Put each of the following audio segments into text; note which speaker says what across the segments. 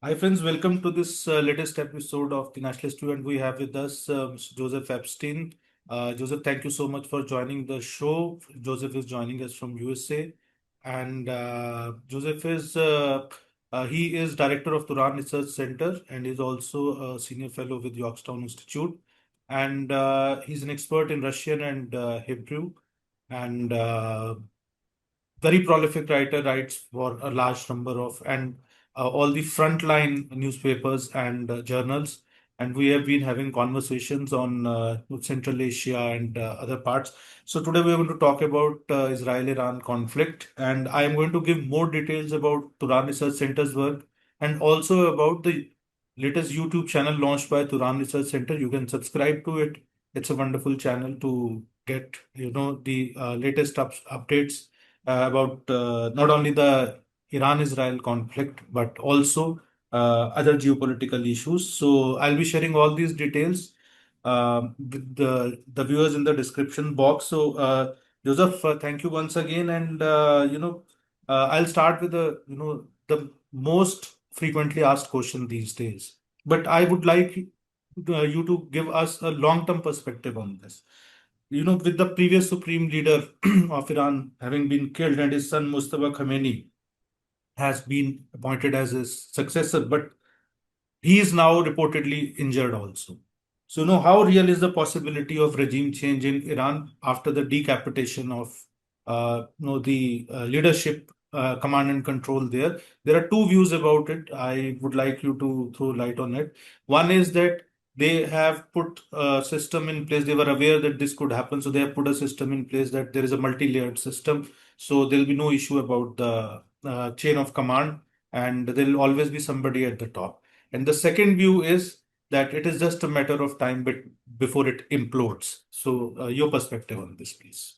Speaker 1: Hi friends, welcome to this latest episode of the Nationalist View, and we have with us Mr. Joseph Epstein. Joseph, thank you so much for joining the show. Joseph is joining us from USA, and Joseph is he is director of Turan Research Center and is also a senior fellow with Yorktown Institute, and he's an expert in Russian and Hebrew, and very prolific writer, writes for a large number of and all the frontline newspapers and journals. And we have been having conversations on Central Asia and other parts. So today we are going to talk about Israel-Iran conflict, and I am going to give more details about Turan Research Center's work and also about the latest YouTube channel launched by Turan Research Center. You can subscribe to it. It's a wonderful channel to get the latest updates about not only the Iran-Israel conflict, but also other geopolitical issues. So I'll be sharing all these details with the viewers in the description box. So Joseph, thank you once again, and I'll start with the most frequently asked question these days. But I would like you to give us a long-term perspective on this. With the previous supreme leader of Iran having been killed and his son Mustafa Khamenei has been appointed as his successor, but he is now reportedly injured also. So, how real is the possibility of regime change in Iran after the decapitation of, the leadership, command and control there? There are two views about it. I would like you to throw light on it. One is that they have put a system in place. They were aware that this could happen, so they have put a system in place that there is a multi-layered system. So there will be no issue about the chain of command, and there will always be somebody at the top. And the second view is that it is just a matter of time before it implodes. So, your perspective on this, please.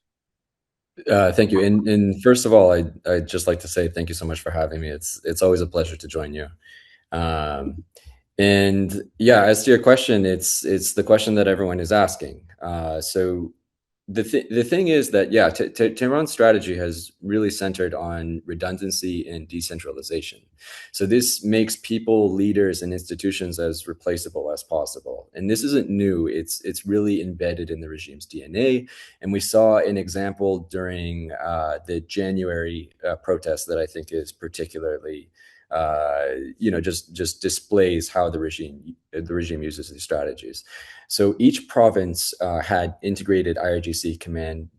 Speaker 2: Thank you. And first of all, I'd just like to say thank you so much for having me. It's always a pleasure to join you. Um, and yeah, as to your question, it's the question that everyone is asking. So the thing is that, yeah, Tehran's strategy has really centered on redundancy and decentralization. So this makes people, leaders, and institutions as replaceable as possible. And this isn't new. It's really embedded in the regime's DNA. And we saw an example during the January protest that I think is particularly just displays how the regime uses these strategies. So each province had integrated IRGC commands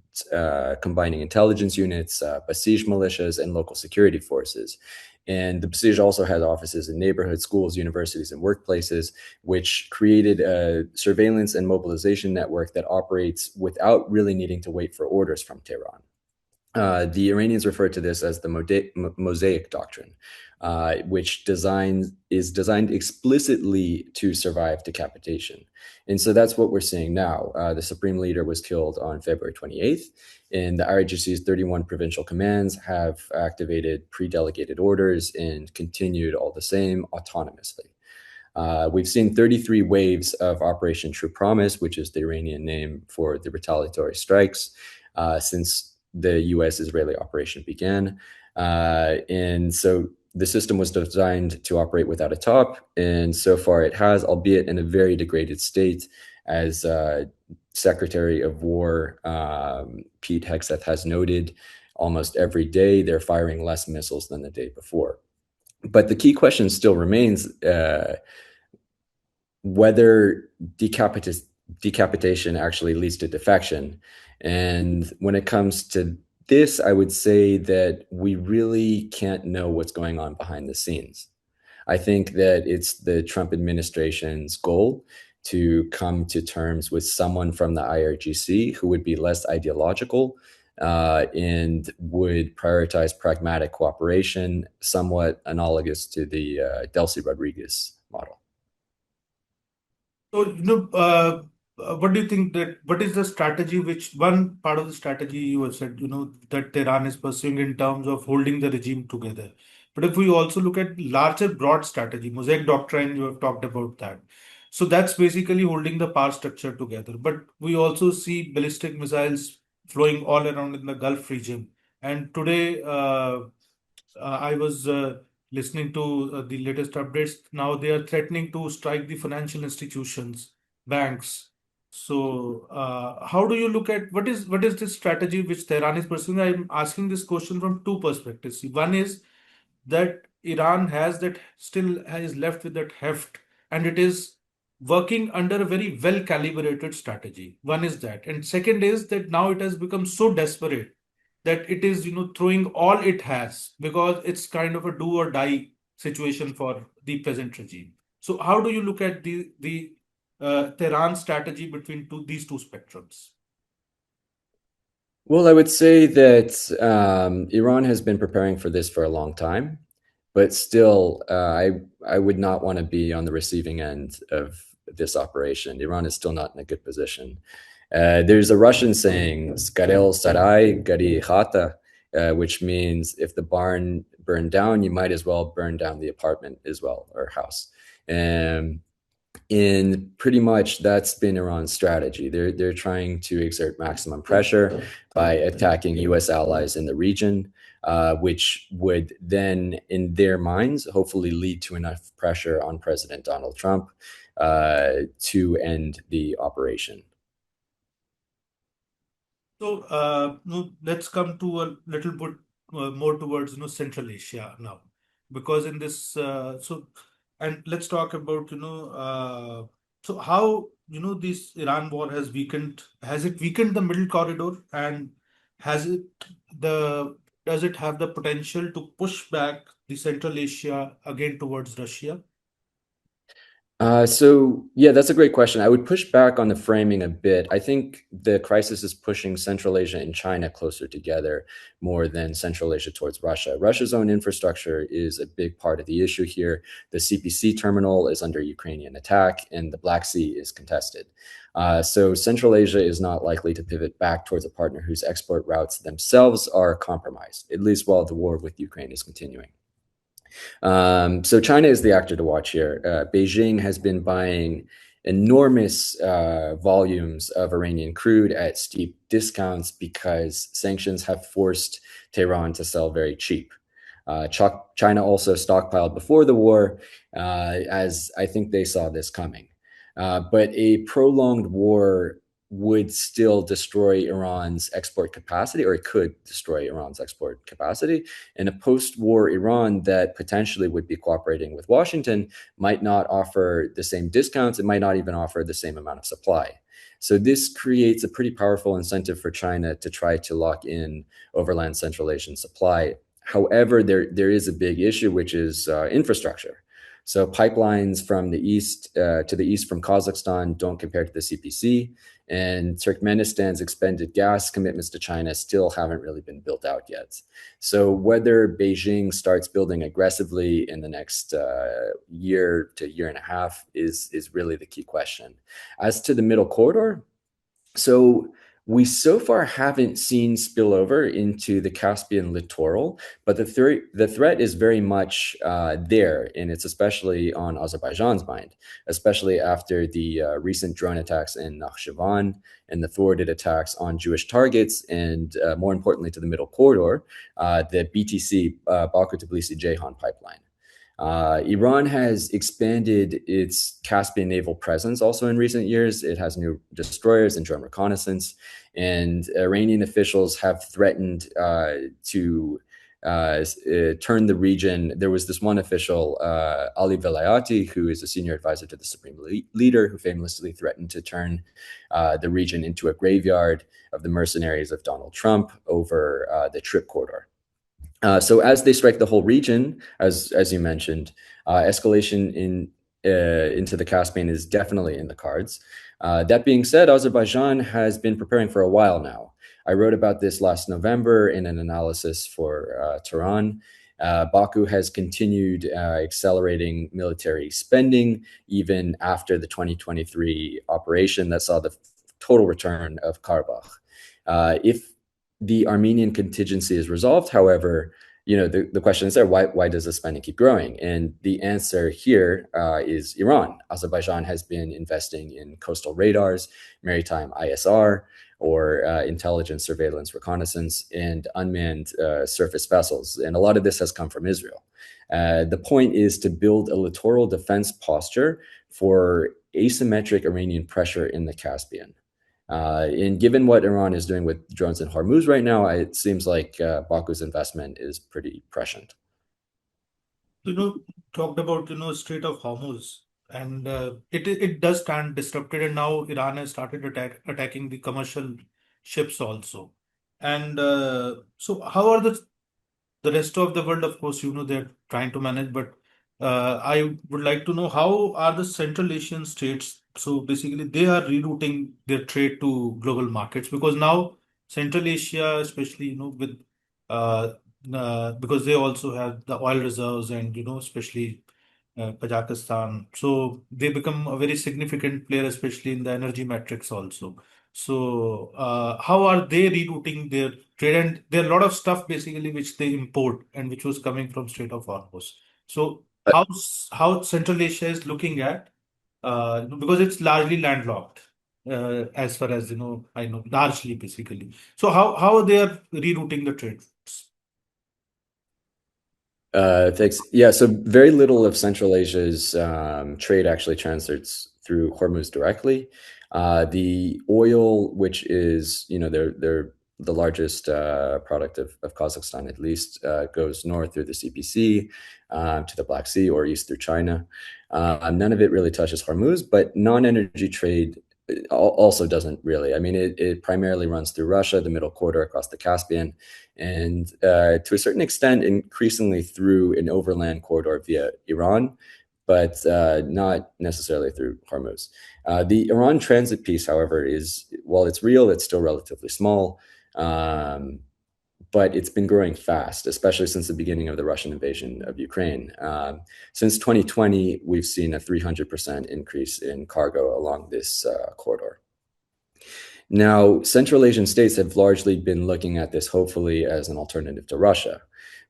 Speaker 2: combining intelligence units, Basij militias, and local security forces. And the Basij also had offices in neighborhoods, schools, universities, and workplaces, which created a surveillance and mobilization network that operates without really needing to wait for orders from Tehran. The Iranians refer to this as the Mosaic Doctrine, which is designed explicitly to survive decapitation. And so that's what we're seeing now. The supreme leader was killed on February 28th, and the IRGC's 31 provincial commands have activated pre-delegated orders and continued all the same autonomously. We've seen 33 waves of Operation True Promise, which is the Iranian name for the retaliatory strikes, since the U.S.-Israeli operation began. And so the system was designed to operate without a top, and so far it has, albeit in a very degraded state. As Secretary of War Pete Hegseth has noted, almost every day they're firing less missiles than the day before. But the key question still remains whether decapitation actually leads to defection. And when it comes to this, I would say that we really can't know what's going on behind the scenes. I think that it's the Trump administration's goal to come to terms with someone from the IRGC who would be less ideological and would prioritize pragmatic cooperation, somewhat analogous to the Delcy Rodriguez model.
Speaker 1: So, what do you think what is the strategy, which one part of the strategy you have said, that Tehran is pursuing in terms of holding the regime together? But if we also look at larger broad strategy, Mosaic Doctrine, you have talked about that. So that's basically holding the power structure together. But we also see ballistic missiles flowing all around in the Gulf region, And today, I was listening to the latest updates. Now they are threatening to strike the financial institutions, banks. So, how do you look at what is this strategy which Tehran is pursuing? I'm asking this question from two perspectives. One is that Iran has that still is left with that heft, and it is working under a very well calibrated strategy. One is that, and second is that now it has become so desperate that it is throwing all it has because it's kind of a do or die situation for the present regime. So how do you look at the Tehran strategy between these two spectrums?
Speaker 2: Well, I would say that Iran has been preparing for this for a long time, but still, I would not want to be on the receiving end of this operation. Iran is still not in a good position. There's a Russian saying, "Skarel sarai, gari khata," which means if the barn burned down, you might as well burn down the apartment as well, or house. Um, and pretty much that's been Iran's strategy. They're trying to exert maximum pressure by attacking U.S. allies in the region, which would then, in their minds, hopefully lead to enough pressure on President Donald Trump to end the operation.
Speaker 1: So, no, let's come to a little bit more towards Central Asia now, because in this and let's talk about so how this Iran war has it weakened the middle corridor, and has it the does it have the potential to push back the Central Asia again towards Russia?
Speaker 2: So yeah, that's a great question. I would push back on the framing a bit. I think the crisis is pushing Central Asia and China closer together more than Central Asia towards Russia. Russia's own infrastructure is a big part of the issue here. The CPC terminal is under Ukrainian attack, and the Black Sea is contested. So Central Asia is not likely to pivot back towards a partner whose export routes themselves are compromised, at least while the war with Ukraine is continuing. So China is the actor to watch here. Beijing has been buying enormous volumes of Iranian crude at steep discounts because sanctions have forced Tehran to sell very cheap. China also stockpiled before the war, as I think they saw this coming. But a prolonged war would still destroy Iran's export capacity, or it could destroy Iran's export capacity. And a post-war Iran that potentially would be cooperating with Washington might not offer the same discounts. It might not even offer the same amount of supply. So this creates a pretty powerful incentive for China to try to lock in overland Central Asian supply. However, there is a big issue, which is infrastructure. So pipelines from the east to the east from Kazakhstan don't compare to the CPC, and Turkmenistan's expended gas commitments to China still haven't really been built out yet. So whether Beijing starts building aggressively in the next year to year and a half is really the key question. As to the middle corridor, so we so far haven't seen spillover into the Caspian littoral, but the threat is very much there, and it's especially on Azerbaijan's mind, especially after the recent drone attacks in Nakhchivan and the thwarted attacks on Jewish targets, and more importantly to the middle corridor, the BTC, Baku-Tbilisi-Ceyhan pipeline. Iran has expanded its Caspian naval presence also in recent years. It has new destroyers and drone reconnaissance, and Iranian officials have threatened to turn the region. There was this one official, Ali Velayati, who is a senior advisor to the supreme leader, who famously threatened to turn the region into a graveyard of the mercenaries of Donald Trump over the Trip corridor. So as they strike the whole region, as you mentioned, escalation into the Caspian is definitely in the cards. That being said, Azerbaijan has been preparing for a while now. I wrote about this last November in an analysis for Turan. Baku has continued accelerating military spending even after the 2023 operation that saw the total return of Karabakh. If the Armenian contingency is resolved, however, the question is there, why does the spending keep growing? And the answer here is Iran. Azerbaijan has been investing in coastal radars, maritime ISR, or intelligence, surveillance, reconnaissance, and unmanned surface vessels. And a lot of this has come from Israel. The point is to build a littoral defense posture for asymmetric Iranian pressure in the Caspian. And given what Iran is doing with drones in Hormuz right now, it seems like Baku's investment is pretty prescient.
Speaker 1: You know, talked about, Strait of Hormuz, and it does stand disrupted, and now Iran has started attacking the commercial ships also. And so, how are the rest of the world? Of course, they're trying to manage, but I would like to know how are the Central Asian states. So basically, they are rerouting their trade to global markets because now Central Asia, especially with uh, because they also have the oil reserves and especially Kazakhstan. So they become a very significant player, especially in the energy metrics also. So how are they rerouting their trade? And there are a lot of stuff basically which they import and which was coming from Strait of Hormuz. So how Central Asia is looking at because it's largely landlocked as far as I know largely basically. So how they are rerouting the trade?
Speaker 2: Thanks. Yeah, so very little of Central Asia's trade actually transits through Hormuz directly. The oil, which is, they're the largest product of Kazakhstan, at least, goes north through the CPC to the Black Sea or east through China. None of it really touches Hormuz, but non-energy trade also doesn't really. I mean, it primarily runs through Russia, the middle corridor across the Caspian, and to a certain extent, increasingly through an overland corridor via Iran, but not necessarily through Hormuz. The Iran transit piece, however, while it's real, it's still relatively small, but it's been growing fast, especially since the beginning of the Russian invasion of Ukraine. Since 2020, we've seen a 300% increase in cargo along this corridor. Now, Central Asian states have largely been looking at this hopefully as an alternative to Russia.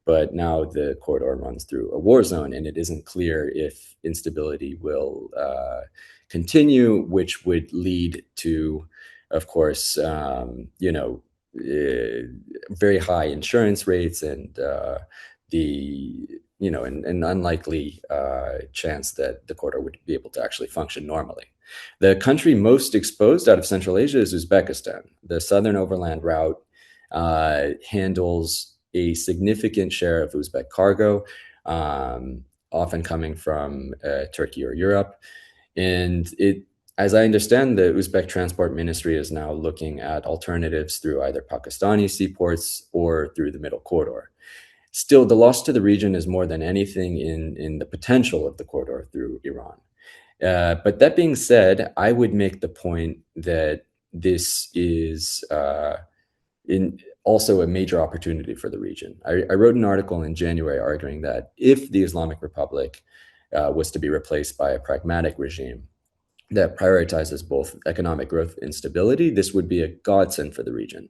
Speaker 2: But now the corridor runs through a war zone, and it isn't clear if instability will continue, which would lead to, of course, very high insurance rates and an unlikely chance that the corridor would be able to actually function normally. The country most exposed out of Central Asia is Uzbekistan. The southern overland route handles a significant share of Uzbek cargo, often coming from Turkey or Europe. And as I understand, the Uzbek Transport Ministry is now looking at alternatives through either Pakistani seaports or through the Middle Corridor. Still, the loss to the region is more than anything in the potential of the corridor through Iran. But that being said, I would make the point that this is also a major opportunity for the region. I wrote an article in January arguing that if the Islamic Republic was to be replaced by a pragmatic regime that prioritizes both economic growth and stability, this would be a godsend for the region,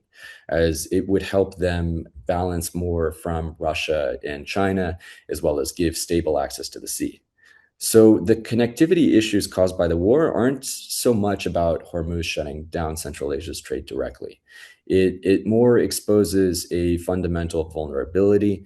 Speaker 2: as it would help them balance more from Russia and China, as well as give stable access to the sea. So the connectivity issues caused by the war aren't so much about Hormuz shutting down Central Asia's trade directly. It more exposes a fundamental vulnerability,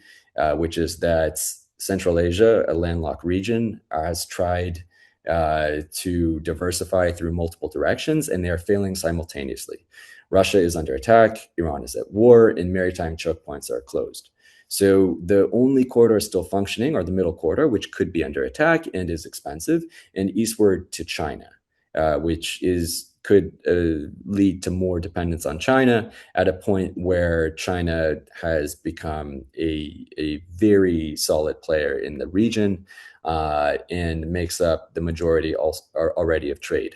Speaker 2: which is that Central Asia, a landlocked region, has tried to diversify through multiple directions, and they are failing simultaneously. Russia is under attack, Iran is at war, and maritime choke points are closed. So the only corridors still functioning are the middle corridor, which could be under attack and is expensive, and eastward to China, which could lead to more dependence on China at a point where China has become a very solid player in the region and makes up the majority already of trade.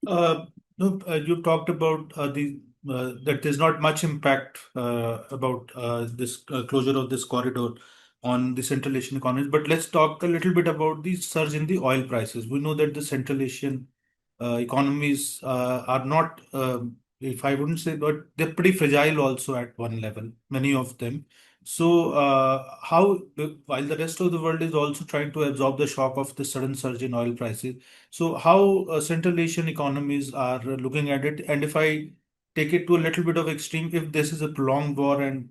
Speaker 1: No, you talked about that there's not much impact about this closure of this corridor on the Central Asian economies. But let's talk a little bit about the surge in the oil prices. We know that the Central Asian economies are not, if I wouldn't say, but they're pretty fragile also at one level, many of them. So, while the rest of the world is also trying to absorb the shock of the sudden surge in oil prices, so how Central Asian economies are looking at it? And if I take it to a little bit of extreme, if this is a prolonged war and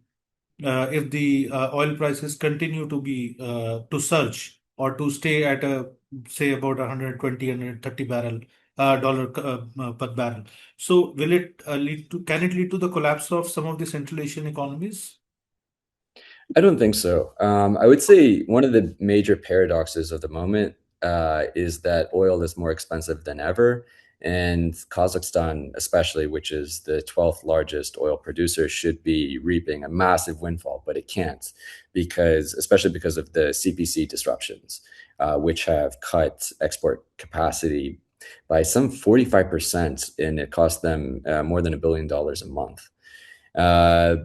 Speaker 1: if the oil prices continue to be to surge or to stay at a say about 120 barrel dollar per barrel, so will it lead to can it lead to the collapse of some of the Central Asian economies?
Speaker 2: I don't think so. I would say one of the major paradoxes of the moment is that oil is more expensive than ever. And Kazakhstan, especially, which is the 12th largest oil producer, should be reaping a massive windfall, but it can't especially because of the CPC disruptions, which have cut export capacity by some 45%, and it cost them more than $1 billion a month. Uh,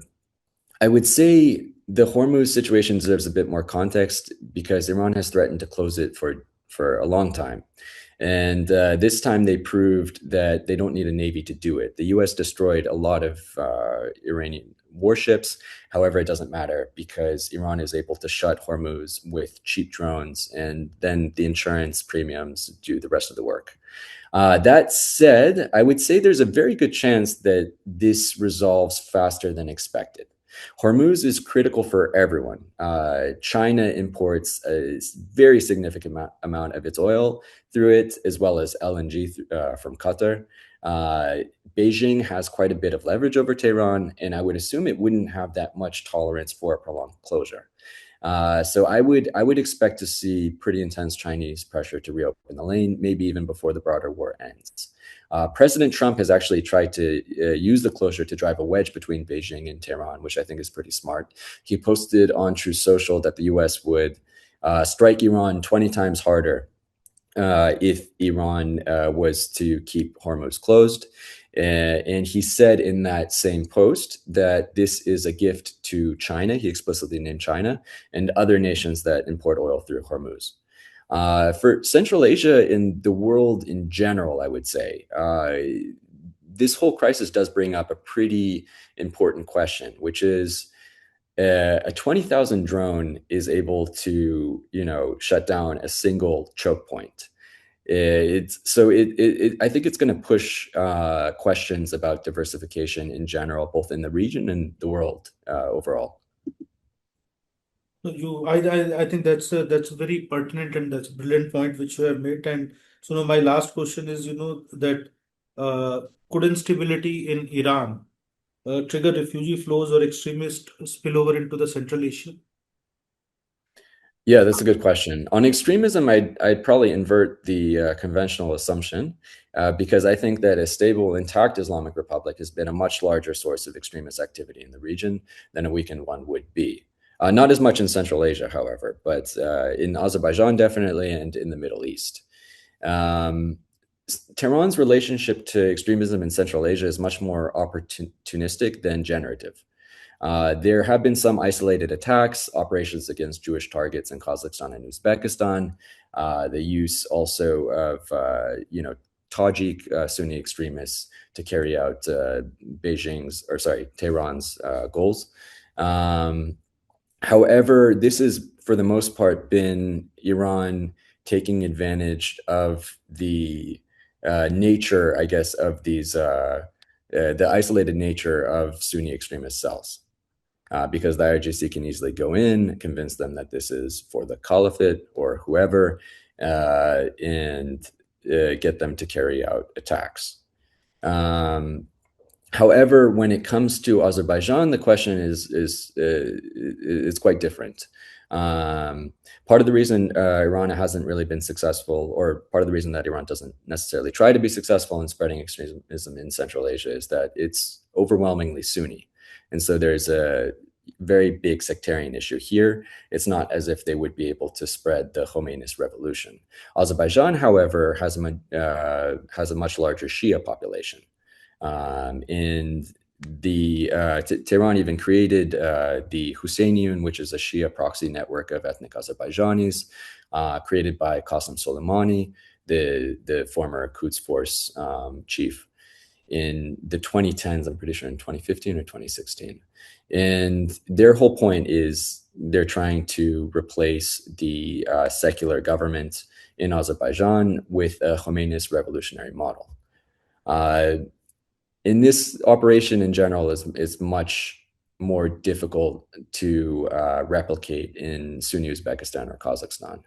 Speaker 2: I would say the Hormuz situation deserves a bit more context because Iran has threatened to close it for a long time. And this time they proved that they don't need a navy to do it. The US destroyed a lot of Iranian warships. However, it doesn't matter because Iran is able to shut Hormuz with cheap drones, and then the insurance premiums do the rest of the work. That said, I would say there's a very good chance that this resolves faster than expected. Hormuz is critical for everyone. China imports a very significant amount of its oil through it, as well as LNG from Qatar. Uh, Beijing has quite a bit of leverage over Tehran, and I would assume it wouldn't have that much tolerance for a prolonged closure. So I would expect to see pretty intense Chinese pressure to reopen the lane, maybe even before the broader war ends. President Trump has actually tried to use the closure to drive a wedge between Beijing and Tehran, which I think is pretty smart. He posted on Truth Social that the U.S. would strike Iran 20 times harder if Iran was to keep Hormuz closed. And he said in that same post that this is a gift to China. He explicitly named China and other nations that import oil through Hormuz. For Central Asia and the world in general, I would say this whole crisis does bring up a pretty important question, which is a 20,000 drone is able to, shut down a single choke point. I think it's going to push questions about diversification in general, both in the region and the world overall.
Speaker 1: So I think that's a very pertinent and that's a brilliant point which you have made. And so now my last question is, that could instability in Iran trigger refugee flows or extremist spillover into the Central Asia?
Speaker 2: Yeah, that's a good question. On extremism, I'd probably invert the conventional assumption because I think that a stable, intact Islamic Republic has been a much larger source of extremist activity in the region than a weakened one would be. Not as much in Central Asia, however, but in Azerbaijan, definitely, and in the Middle East. Um, Tehran's relationship to extremism in Central Asia is much more opportunistic than generative. There have been some isolated attacks, operations against Jewish targets in Kazakhstan and Uzbekistan. The use also of, Tajik Sunni extremists to carry out Tehran's goals. Um, However, this has, for the most part, been Iran taking advantage of the nature, I guess, of the isolated nature of Sunni extremist cells because the IRGC can easily go in, convince them that this is for the caliphate or whoever, and get them to carry out attacks. Um, However, when it comes to Azerbaijan, the question is quite different. Um, Part of the reason Iran hasn't really been successful, or part of the reason that Iran doesn't necessarily try to be successful in spreading extremism in Central Asia is that it's overwhelmingly Sunni. And so there's a very big sectarian issue here. It's not as if they would be able to spread the Khomeinist revolution. Azerbaijan, however, has a much larger Shia population. And Tehran even created the Husseinian, which is a Shia proxy network of ethnic Azerbaijanis, created by Qasem Soleimani, the former Quds Force chief. in the 2010s, I'm pretty sure in 2015 or 2016. And their whole point is they're trying to replace the secular government in Azerbaijan with a Khomeinist revolutionary model. Uh, in this operation in general is much more difficult to replicate in Sunni Uzbekistan or Kazakhstan.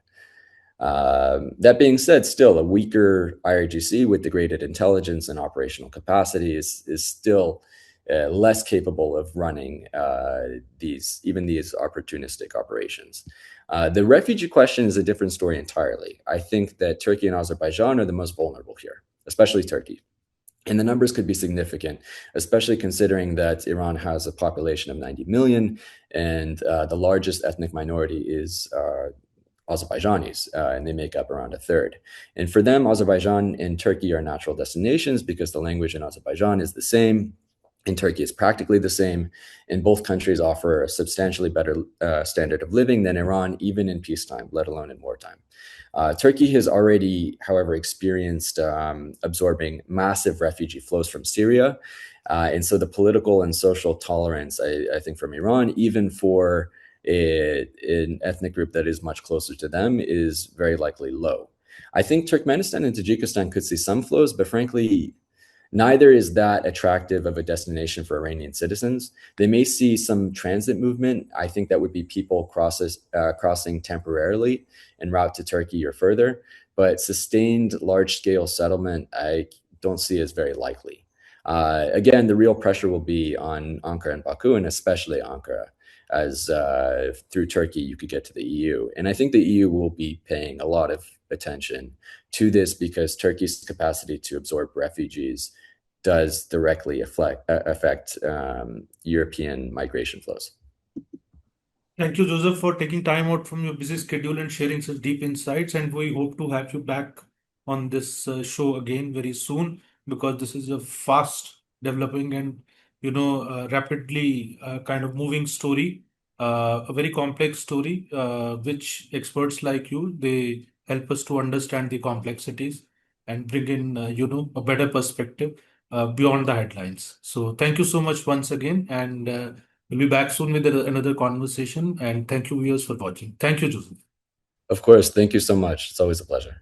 Speaker 2: That being said, still a weaker IRGC with degraded intelligence and operational capacity is still less capable of running these opportunistic operations. The refugee question is a different story entirely. I think that Turkey and Azerbaijan are the most vulnerable here, especially Turkey. And the numbers could be significant, especially considering that Iran has a population of 90 million and the largest ethnic minority is Azerbaijanis, and they make up around a third. And for them, Azerbaijan and Turkey are natural destinations because the language in Azerbaijan is the same. In Turkey, it's practically the same. And both countries offer a substantially better standard of living than Iran, even in peacetime, let alone in wartime. Turkey has already, however, experienced absorbing massive refugee flows from Syria. And so the political and social tolerance, I think, from Iran, even for an ethnic group that is much closer to them, is very likely low. I think Turkmenistan and Tajikistan could see some flows, but frankly, neither is that attractive of a destination for Iranian citizens. They may see some transit movement. I think that would be people crossing temporarily en route to Turkey or further, but sustained large-scale settlement, I don't see as very likely. Again, the real pressure will be on Ankara and Baku, and especially Ankara, as through Turkey you could get to the EU. And I think the EU will be paying a lot of attention to this because Turkey's capacity to absorb refugees does directly affect European migration flows.
Speaker 1: Thank you, Joseph, for taking time out from your busy schedule and sharing such deep insights. And we hope to have you back on this show again very soon because this is a fast developing and rapidly kind of moving story, a very complex story, which experts like you they help us to understand the complexities and bring in a better perspective beyond the headlines. So thank you so much once again, and we'll be back soon with another conversation. And thank you, viewers, for watching. Thank you, Joseph.
Speaker 2: Of course, thank you so much. It's always a pleasure.